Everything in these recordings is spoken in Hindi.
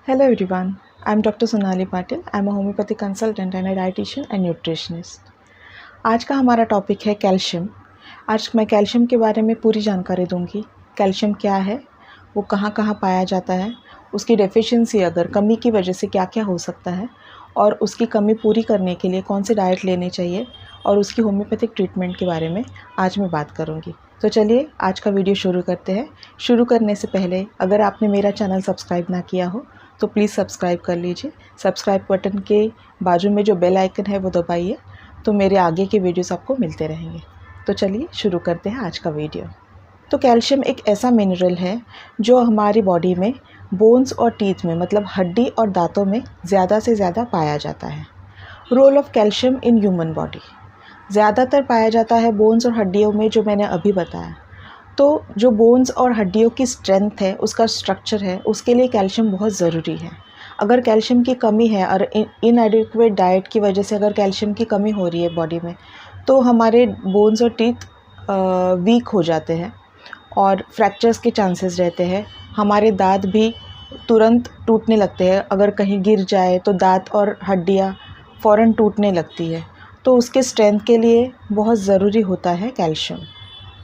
Hello everyone, I am Dr. Sonali Patil. I am a homeopathy consultant and a dietitian and nutritionist. आज का हमारा टॉपिक है कैल्शियम। आज मैं कैल्शियम के बारे में पूरी जानकारी दूंगी। कैल्शियम क्या है, वो कहाँ कहाँ पाया जाता है, उसकी डेफिशिएंसी अगर कमी की वजह से क्या क्या हो सकता है और उसकी कमी पूरी करने के लिए कौन सी डाइट लेनी चाहिए और उसकी होम्योपैथिक ट्रीटमेंट के बारे में आज मैं बात करूंगी। तो चलिए आज का वीडियो शुरू करते हैं। शुरू करने से पहले अगर आपने मेरा चैनल सब्सक्राइब ना किया हो तो प्लीज़ सब्सक्राइब कर लीजिए। सब्सक्राइब बटन के बाजू में जो बेल आइकन है वो दबाइए, तो मेरे आगे के वीडियोस आपको मिलते रहेंगे। तो चलिए शुरू करते हैं आज का वीडियो। तो कैल्शियम एक ऐसा मिनरल है जो हमारी बॉडी में बोन्स और टीथ में मतलब हड्डी और दांतों में ज़्यादा से ज़्यादा पाया जाता है। Role of calcium in human body ज़्यादातर पाया जाता है बोन्स और हड्डियों में, जो मैंने अभी बताया। तो जो बोन्स और हड्डियों की स्ट्रेंथ है, उसका स्ट्रक्चर है, उसके लिए कैल्शियम बहुत ज़रूरी है। अगर कैल्शियम की कमी है और इनएडिक्वेट डाइट की वजह से अगर कैल्शियम की कमी हो रही है बॉडी में, तो हमारे बोन्स और टीथ वीक हो जाते हैं और फ्रैक्चर्स के चांसेस रहते हैं। हमारे दांत भी तुरंत टूटने लगते हैं। अगर कहीं गिर जाए तो दांत और हड्डियाँ फ़ौरन टूटने लगती है। तो उसके स्ट्रेंथ के लिए बहुत ज़रूरी होता है calcium.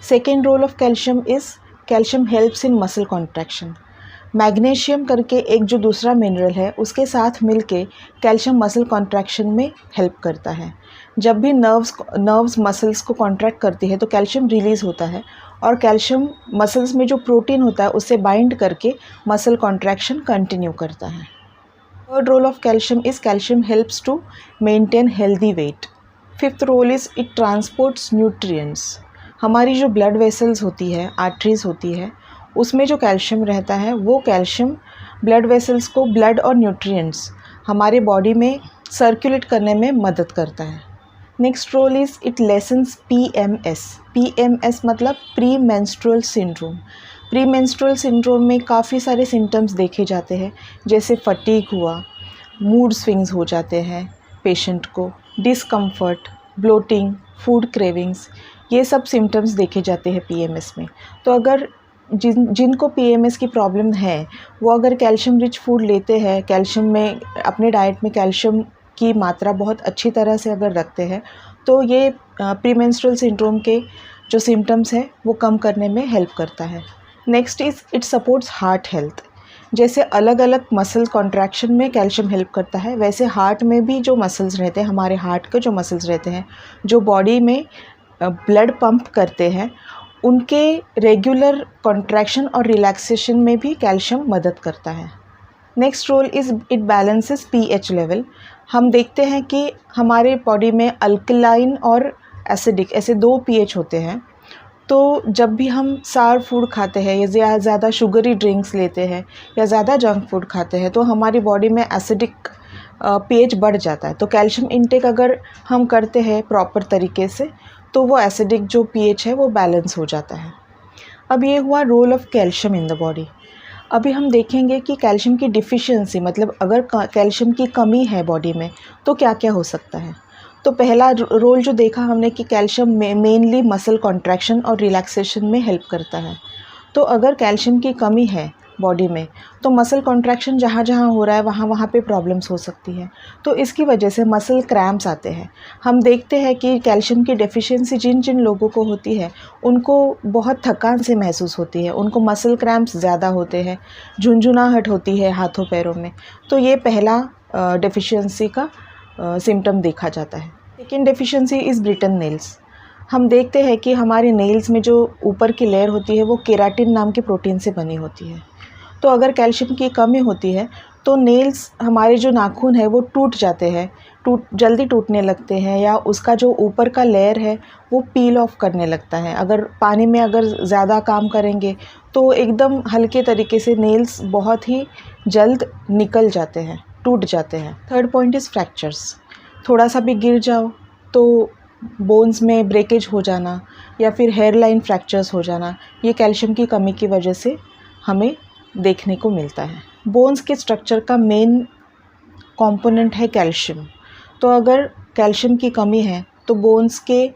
Second role of calcium is calcium helps in muscle contraction. Magnesium करके एक जो दूसरा मिनरल है, उसके साथ मिलके कैल्शियम मसल कॉन्ट्रैक्शन में हेल्प करता है। जब भी नर्व्स मसल्स को कॉन्ट्रैक्ट करती है तो कैल्शियम रिलीज़ होता है और कैल्शियम मसल्स में जो प्रोटीन होता है उससे बाइंड करके मसल कॉन्ट्रैक्शन कंटिन्यू करता है। Third role of calcium is calcium helps to maintain healthy weight. Fifth role is it transports nutrients. हमारी जो ब्लड वेसल्स होती है, आर्टरीज होती है, उसमें जो कैल्शियम रहता है वो कैल्शियम ब्लड वेसल्स को ब्लड और न्यूट्रिएंट्स हमारे बॉडी में सर्कुलेट करने में मदद करता है। Next role is it lessens PMS. PMS मतलब pre menstrual syndrome. Pre menstrual syndrome में काफ़ी सारे सिम्टम्स देखे जाते हैं, जैसे फटीग हुआ, मूड स्विंग्स हो जाते हैं पेशेंट को, डिस्कम्फर्ट, ब्लोटिंग, फूड क्रेविंग्स, ये सब सिम्टम्स देखे जाते हैं पीएमएस में। तो अगर जिनको पीएमएस की प्रॉब्लम है वो अगर कैल्शियम रिच फूड लेते हैं, कैल्शियम में अपने डाइट में कैल्शियम की मात्रा बहुत अच्छी तरह से अगर रखते हैं, तो ये प्रीमेंस्ट्रुअल सिंड्रोम के जो सिम्टम्स हैं वो कम करने में हेल्प करता है। Next is it supports heart health. जैसे अलग अलग मसल कॉन्ट्रैक्शन में कैल्शियम हेल्प करता है, वैसे हार्ट में भी जो मसल्स रहते हैं, हमारे हार्ट के जो मसल्स रहते हैं जो बॉडी में ब्लड पंप करते हैं, उनके रेगुलर कॉन्ट्रैक्शन और रिलैक्सेशन में भी कैल्शियम मदद करता है। Next role is it balances pH level. हम देखते हैं कि हमारे बॉडी में अल्कलाइन और एसिडिक ऐसे दो पीएच होते हैं। तो जब भी हम सार फूड खाते हैं या ज़्यादा शुगरी ड्रिंक्स लेते हैं या ज़्यादा जंक फूड खाते हैं तो हमारी बॉडी में एसिडिक पीएच बढ़ जाता है। तो कैल्शियम इंटेक अगर हम करते हैं प्रॉपर तरीके से तो वो एसिडिक जो पीएच है वो बैलेंस हो जाता है। अब ये हुआ role of calcium in the body. अभी हम देखेंगे कि कैल्शियम की डिफिशिएंसी मतलब अगर कैल्शियम की कमी है बॉडी में तो क्या क्या हो सकता है। तो पहला रोल जो देखा हमने कि कैल्शियम मेनली मसल कॉन्ट्रैक्शन और रिलैक्सेशन में हेल्प करता है। तो अगर कैल्शियम की कमी है बॉडी में तो मसल कॉन्ट्रैक्शन जहाँ जहाँ हो रहा है वहाँ वहाँ पे प्रॉब्लम्स हो सकती है। तो इसकी वजह से मसल क्रैम्प्स आते हैं। हम देखते हैं कि कैल्शियम की डेफिशिएंसी जिन जिन लोगों को होती है उनको बहुत थकान से महसूस होती है, उनको मसल क्रैम्प्स ज़्यादा होते हैं, झुंझुनाहट होती है हाथों पैरों में। तो ये पहला डेफिशिएंसी का सिम्टम देखा जाता है। Second deficiency is Britain nails. हम देखते हैं कि हमारे नेल्स में जो ऊपर की लेयर होती है वो केराटिन नाम के प्रोटीन से बनी होती है। तो अगर कैल्शियम की कमी होती है तो नेल्स हमारे जो नाखून है वो टूट जाते हैं, जल्दी टूटने लगते हैं, या उसका जो ऊपर का लेयर है वो पील ऑफ करने लगता है। अगर पानी में अगर ज़्यादा काम करेंगे तो एकदम हल्के तरीके से नेल्स बहुत ही जल्द निकल जाते हैं, टूट जाते हैं। Third point is fractures. थोड़ा सा भी गिर जाओ तो बोन्स में ब्रेकेज हो जाना या फिर हेयर लाइन फ्रैक्चर्स हो जाना, ये कैल्शियम की कमी की वजह से हमें देखने को मिलता है। बोन्स के स्ट्रक्चर का मेन कंपोनेंट है कैल्शियम। तो अगर कैल्शियम की कमी है तो बोन्स के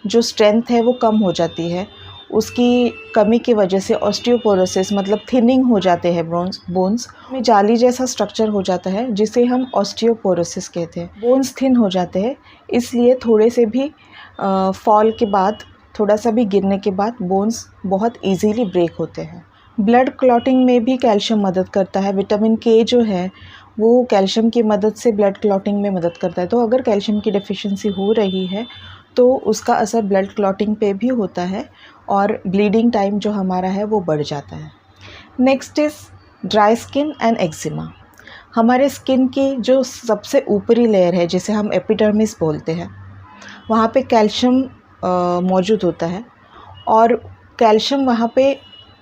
जो स्ट्रेंथ है वो कम हो जाती है उसकी कमी की वजह से ऑस्टियोपोरोसिस मतलब थिनिंग हो जाते हैं बोन्स में जाली जैसा स्ट्रक्चर हो जाता है जिसे हम ऑस्टियोपोरोसिस कहते हैं। बोन्स थिन हो जाते हैं, इसलिए थोड़े से भी फॉल के बाद, थोड़ा सा भी गिरने के बाद बोन्स बहुत इजीली ब्रेक होते हैं। ब्लड क्लॉटिंग में भी कैल्शियम मदद करता है। विटामिन के जो है वो कैल्शियम की मदद से ब्लड क्लॉटिंग में मदद करता है। तो अगर कैल्शियम की डेफिशिएंसी हो रही है तो उसका असर ब्लड क्लॉटिंग पे भी होता है और ब्लीडिंग टाइम जो हमारा है वो बढ़ जाता है। Next is dry skin and eczema. हमारे स्किन की जो सबसे ऊपरी लेयर है जिसे हम एपिडर्मिस बोलते हैं, वहाँ पे कैल्शियम मौजूद होता है और कैल्शियम वहाँ पे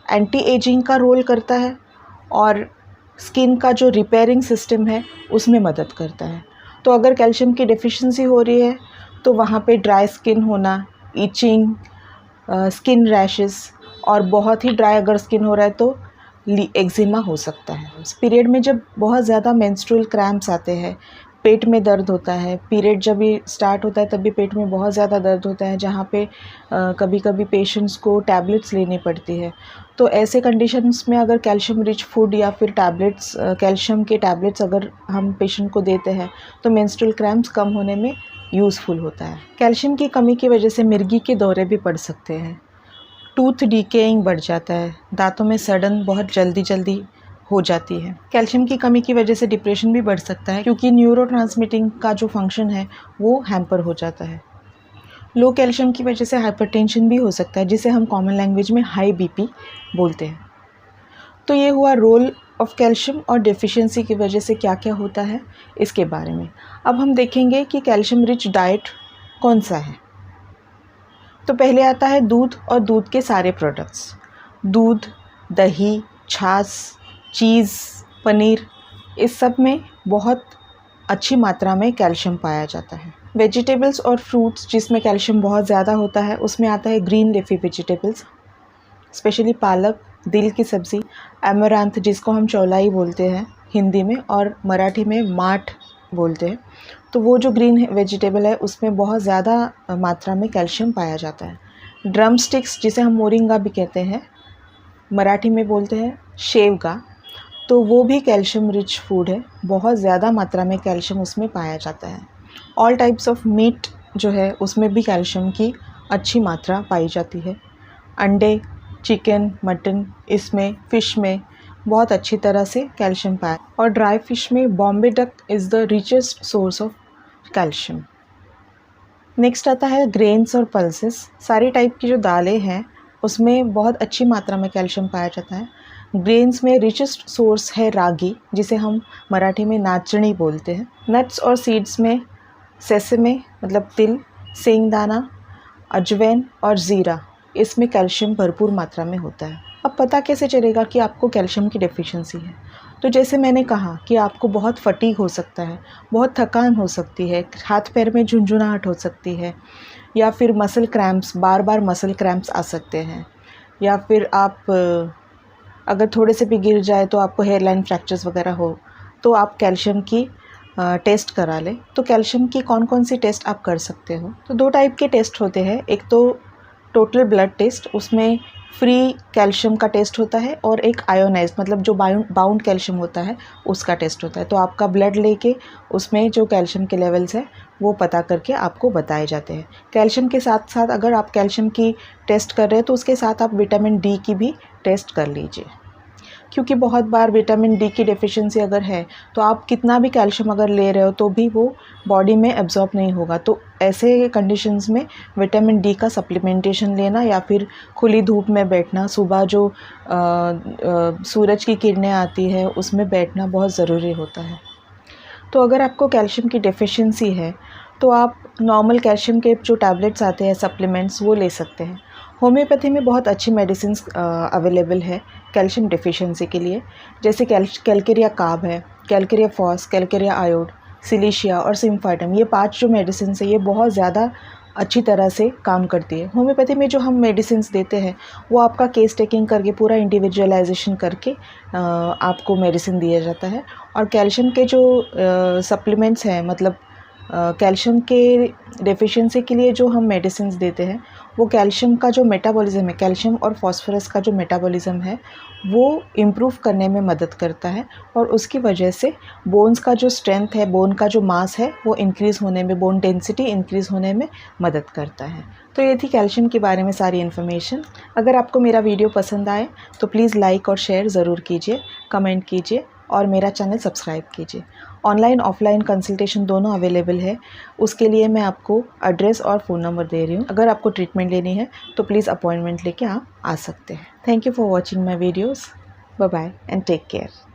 एंटी एजिंग का रोल करता है और स्किन का जो रिपेयरिंग सिस्टम है उसमें मदद करता है। तो अगर कैल्शियम की डेफिशिएंसी हो रही है तो वहाँ पे ड्राई स्किन होना, ईचिंग, स्किन रैशेस और बहुत ही ड्राई अगर स्किन हो रहा है तो एक्जिमा हो सकता है। पीरियड में जब बहुत ज़्यादा मेंस्ट्रुअल क्रैम्प्स आते हैं, पेट में दर्द होता है, पीरियड जब भी स्टार्ट होता है तब भी पेट में बहुत ज़्यादा दर्द होता है, जहाँ पे कभी कभी पेशेंट्स को टैबलेट्स लेनी पड़ती है। तो ऐसे कंडीशंस में अगर कैल्शियम रिच फूड या फिर टैबलेट्स, कैल्शियम के टैबलेट्स अगर हम पेशेंट को देते हैं तो मेंस्ट्रुअल क्रैम्प्स कम होने में यूज़फुल होता है। कैल्शियम की कमी की वजह से मिर्गी के दौरे भी पड़ सकते हैं, टूथ डिकेइंग बढ़ जाता है, दांतों में सड़न बहुत जल्दी हो जाती है। कैल्शियम की कमी की वजह से डिप्रेशन भी बढ़ सकता है क्योंकि न्यूरोट्रांसमिटिंग का जो फंक्शन है वो हैम्पर हो जाता है। लो कैल्शियम की वजह से हाइपरटेंशन भी हो सकता है जिसे हम कॉमन लैंग्वेज में हाई बीपी बोलते हैं। तो ये हुआ रोल ऑफ कैल्शियम और डेफिशिएंसी की वजह से क्या क्या होता है इसके बारे में। अब हम देखेंगे कि कैल्शियम रिच डाइट कौन सा है। तो पहले आता है दूध और दूध के सारे प्रोडक्ट्स। दूध, दही, छाछ, चीज़, पनीर, इस सब में बहुत अच्छी मात्रा में कैल्शियम पाया जाता है। वेजिटेबल्स और फ्रूट्स जिसमें कैल्शियम बहुत ज़्यादा होता है उसमें आता है ग्रीन लीफी वेजिटेबल्स, स्पेशली पालक, दिल की सब्ज़ी, एमरांथ जिसको हम चौलाई बोलते हैं हिंदी में और मराठी में माठ बोलते हैं। तो वो जो ग्रीन वेजिटेबल है उसमें बहुत ज़्यादा मात्रा में कैल्शियम पाया जाता है। ड्रम स्टिक्स जिसे हम मोरिंगा भी कहते हैं, मराठी में बोलते हैं शेवगा, तो वो भी कैल्शियम रिच फूड है, बहुत ज़्यादा मात्रा में कैल्शियम उसमें पाया जाता है। ऑल टाइप्स ऑफ मीट जो है उसमें भी कैल्शियम की अच्छी मात्रा पाई जाती है। अंडे, चिकन, मटन, इसमें फ़िश में बहुत अच्छी तरह से कैल्शियम पाया। और ड्राई फिश में Bombay duck is the richest source of calcium. Next आता है ग्रेन्स और पल्सेस। सारी टाइप की जो दालें हैं उसमें बहुत अच्छी मात्रा में कैल्शियम पाया जाता है। ग्रेन्स में रिचेस्ट सोर्स है रागी जिसे हम मराठी में नाचनी बोलते हैं। नट्स और सीड्स में सेसमे मतलब तिल, सेंगदाना, अजवाइन और ज़ीरा, इसमें कैल्शियम भरपूर मात्रा में होता है। अब पता कैसे चलेगा कि आपको कैल्शियम की डेफिशिएंसी है? तो जैसे मैंने कहा कि आपको बहुत फटीग हो सकता है, बहुत थकान हो सकती है, हाथ पैर में झुंझुनाहट हो सकती है, या फिर मसल क्रैम्प्स, बार बार मसल क्रैम्प्स आ सकते हैं, या फिर आप अगर थोड़े से भी गिर जाए तो आपको हेयरलाइन फ्रैक्चर्स वगैरह हो, तो आप कैल्शियम की टेस्ट करा लें। तो कैल्शियम की कौन कौन सी टेस्ट आप कर सकते हो? तो दो टाइप के टेस्ट होते हैं। एक तो टोटल ब्लड टेस्ट, उसमें फ्री कैल्शियम का टेस्ट होता है, और एक आयोनाइज मतलब जो बाउंड कैल्शियम होता है उसका टेस्ट होता है। तो आपका ब्लड लेके उसमें जो कैल्शियम के लेवल्स है वो पता करके आपको बताए जाते हैं। कैल्शियम के साथ साथ अगर आप कैल्शियम की टेस्ट कर रहे हैं तो उसके साथ आप विटामिन डी की भी टेस्ट कर लीजिए, क्योंकि बहुत बार विटामिन डी की डेफिशिएंसी अगर है तो आप कितना भी कैल्शियम अगर ले रहे हो तो भी वो बॉडी में एब्जॉर्ब नहीं होगा। तो ऐसे कंडीशंस में विटामिन डी का सप्लीमेंटेशन लेना या फिर खुली धूप में बैठना, सुबह जो सूरज की किरणें आती है उसमें बैठना बहुत ज़रूरी होता है। तो अगर आपको कैल्शियम की डेफिशिएंसी है तो आप नॉर्मल कैल्शियम के जो टैबलेट्स आते हैं, सप्लीमेंट्स, वो ले सकते हैं। होम्योपैथी में बहुत अच्छी मेडिसिन्स अवेलेबल है कैल्शियम डेफिशिएंसी के लिए, जैसे कैलकेरिया कार्ब है, कैलकेरिया फॉस, कैलकेरिया आयोड, सिलिशिया और सिम्फाइटम। ये 5 जो मेडिसिन है ये बहुत ज़्यादा अच्छी तरह से काम करती है। होम्योपैथी में जो हम मेडिसिन्स देते हैं वो आपका केस टेकिंग करके, पूरा इंडिविजुअलाइजेशन करके आपको मेडिसिन दिया जाता है। और कैल्शियम के जो सप्लीमेंट्स हैं, मतलब कैल्शियम के डेफिशिएंसी के लिए जो हम मेडिसिन देते हैं वो कैल्शियम का जो मेटाबॉलिज्म है, कैल्शियम और फास्फोरस का जो मेटाबॉलिज्म है वो इम्प्रूव करने में मदद करता है और उसकी वजह से बोन्स का जो स्ट्रेंथ है, बोन का जो मास है वो इंक्रीज़ होने में, बोन डेंसिटी इंक्रीज़ होने में मदद करता है। तो ये थी कैल्शियम के बारे में सारी इन्फॉर्मेशन। अगर आपको मेरा वीडियो पसंद आए तो प्लीज़ लाइक और शेयर ज़रूर कीजिए, कमेंट कीजिए और मेरा चैनल सब्सक्राइब कीजिए। ऑनलाइन ऑफलाइन कंसल्टेशन दोनों अवेलेबल है। उसके लिए मैं आपको एड्रेस और फ़ोन नंबर दे रही हूँ। अगर आपको ट्रीटमेंट लेनी है तो प्लीज़ अपॉइंटमेंट लेके आप आ सकते हैं। Thank you for watching my videos. Bye bye and take care.